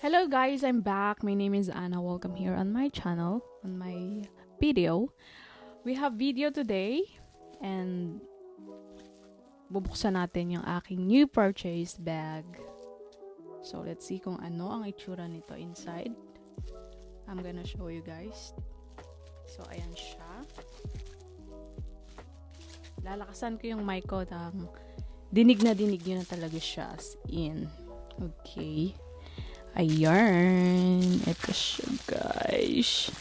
Hello guys, I'm back. My name is Anna. Welcome here on my channel, on my video. We have video today and bubuksan natin yung aking new purchase bag. So let's see kung ano ang itsura nito inside. I'm gonna show you guys. So ayan siya. Lalakasan ko yung mic ko dinig na nyo na talaga siya as in. Okay. Ayan. Ito siya, guys.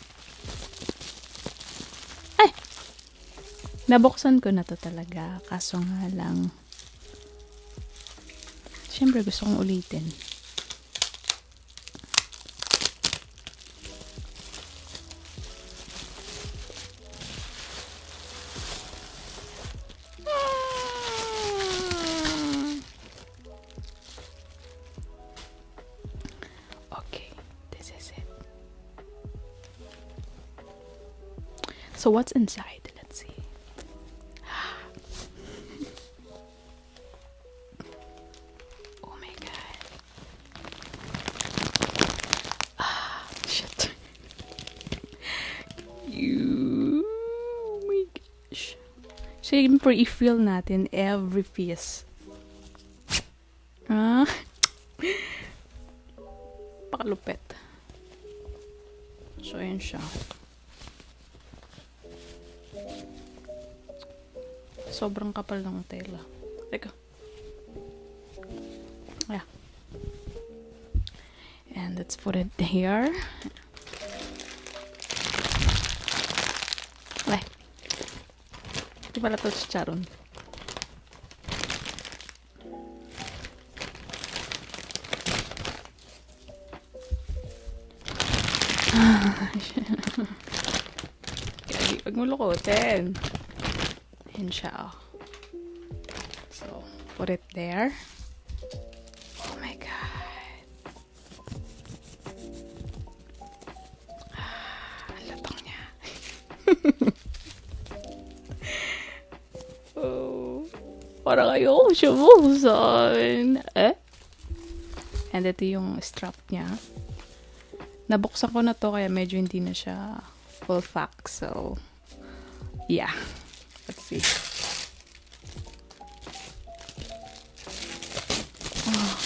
Ay! Nabuksan ko na to talaga. Kaso nga lang. Siyempre, gusto kong ulitin. So what's inside? Let's see. Oh my god. Shit. Oh my gosh. Siyempre, i-feel natin every piece. Pakalupit. So, ayan siya. Sobrang kapal ng tela. Teka. Yeah. And let's put it here. Ay. Di pala ito si Charon. Huwag mo lukutin. Ayan siya. So, put it there. Oh my god. Latong niya. Oh. Parang ayoko siya buksan. And ito yung strap niya. Nabuksan ko na to kaya medyo hindi na siya full pack. So, yeah. Let's see. Oh.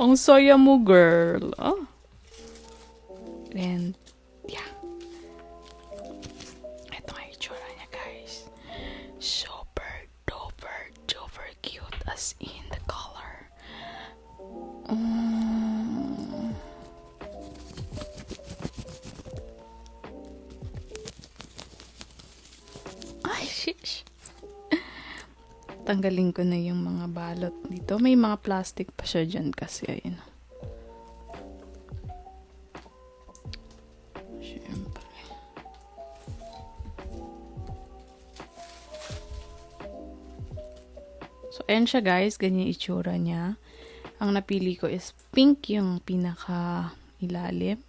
Ang saya mo, girl. Oh. And, yeah. Ito nga yung itsura niya, guys. Super duper cute as in the color. Ay, shish. Tanggalin ko na yung mga balot dito. May mga plastic pa siya dyan kasi. Ayun. Siyempre. So, ayan siya guys. Ganyan yung itsura niya. Ang napili ko is pink yung pinaka ilalim.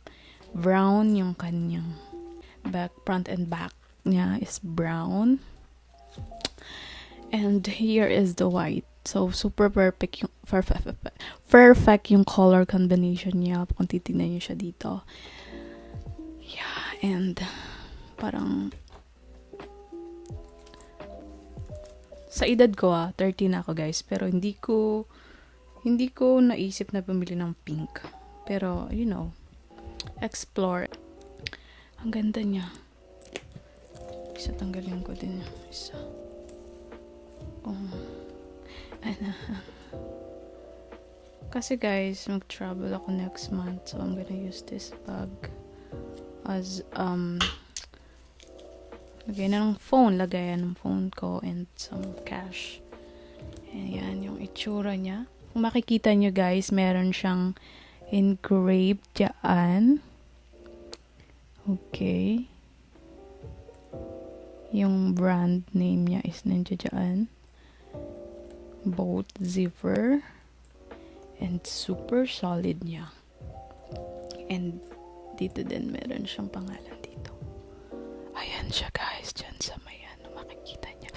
Brown yung kanyang front and back niya is brown. And here is the white. So, super perfect yung color combination niya. Kung titignan niyo siya dito. Yeah, and parang sa edad ko 30 na ako guys. Pero hindi ko naisip na bumili ng pink. Pero, you know, explore. Ang ganda niya. Isa tanggalin ko din. Isa. Oh. Kasi guys, mag-travel ako next month. So, I'm gonna use this bag as, lagayan ng phone ko and some cash. Ayan yung itsura niya. Kung makikita nyo guys, meron siyang engraved dyan. Okay. Yung brand name niya is nandiyan dyan. Both zipper. And super solid niya. And dito din meron siyang pangalan dito. Ayan siya guys. Dyan sa may makikita niya.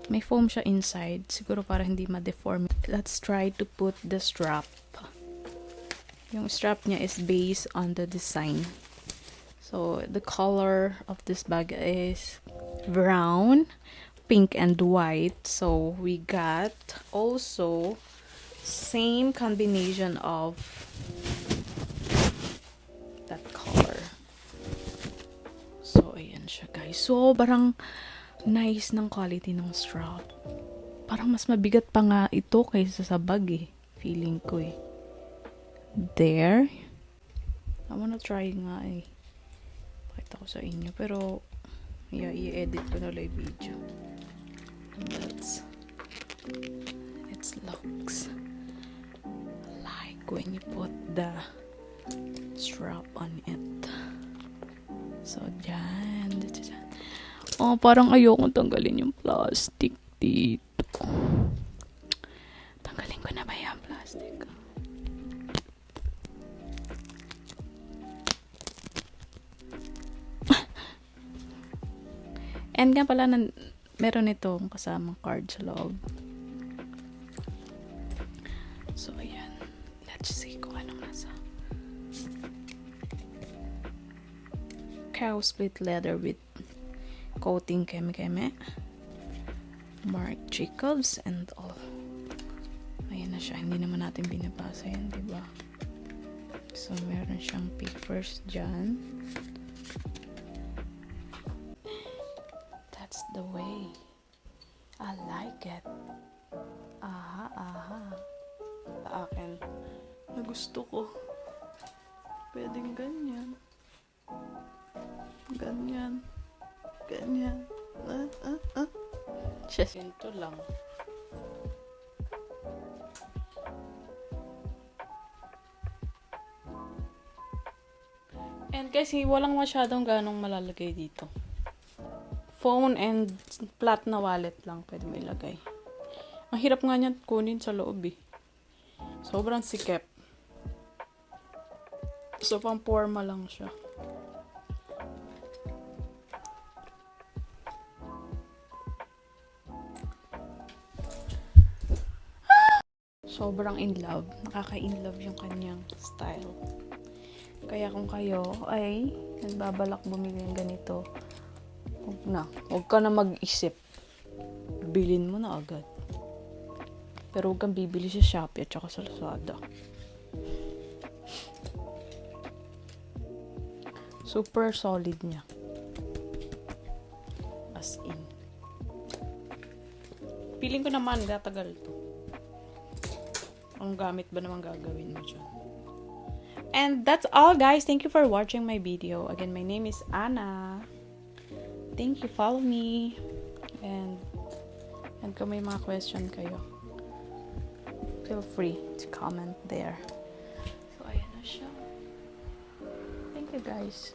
May foam siya inside. Siguro para hindi ma-deform. Let's try to put the strap. Yung strap niya is based on the design. So, the color of this bag is brown, pink, and white. So, we got also same combination of that color. So, ayan siya guys. So, parang nice ng quality ng strap. Parang mas mabigat pa nga ito kaysa sa bag eh. Feeling ko eh. There. I wanna try nga eh. Pakita ko sa inyo. Pero, yeah, i-edit ko na lang yung video. That's it looks like when you put the strap on it. So, dyan. Oh, parang ayokong tanggalin yung plastic dito. Tanggalin ko na ba yung plastic? And nga pala, meron itong kasamang card sa loob. So, ayan. Let's see kung anong nasa. Cow split leather with coating keme-keme. Marc Jacobs and all. Ayan na siya. Hindi naman natin binabasa yan, diba? So, meron siyang papers dyan. That's the way. I like it. Aha, aha. Sa akin. Na gusto ko. Pwedeng ganyan. Ganyan. Ganyan. Just ito lang. And kasi walang masyadong ganong malalagay dito. Phone and flat na wallet lang pwede mo ilagay. Ang hirap nga niyan kunin sa loob eh. Sobrang sikip. So pang forma lang siya. Sobrang in love. Nakaka-in love yung kanyang style. Kaya kung kayo ay nagbabalak bumili ng ganito, huwag ka na mag-isip. Bilhin mo na agad. Pero huwag kang bibili sa Shopee at saka sa Lazada. Super solid niya. As in. Feeling ko naman gatagal to. Ang gamit ba naman gagawin mo dyan? And that's all guys. Thank you for watching my video. Again, my name is Anna. Thank you. Follow me. And kung may mga question kayo, feel free to comment there. So, ayan na siya. Thank you guys.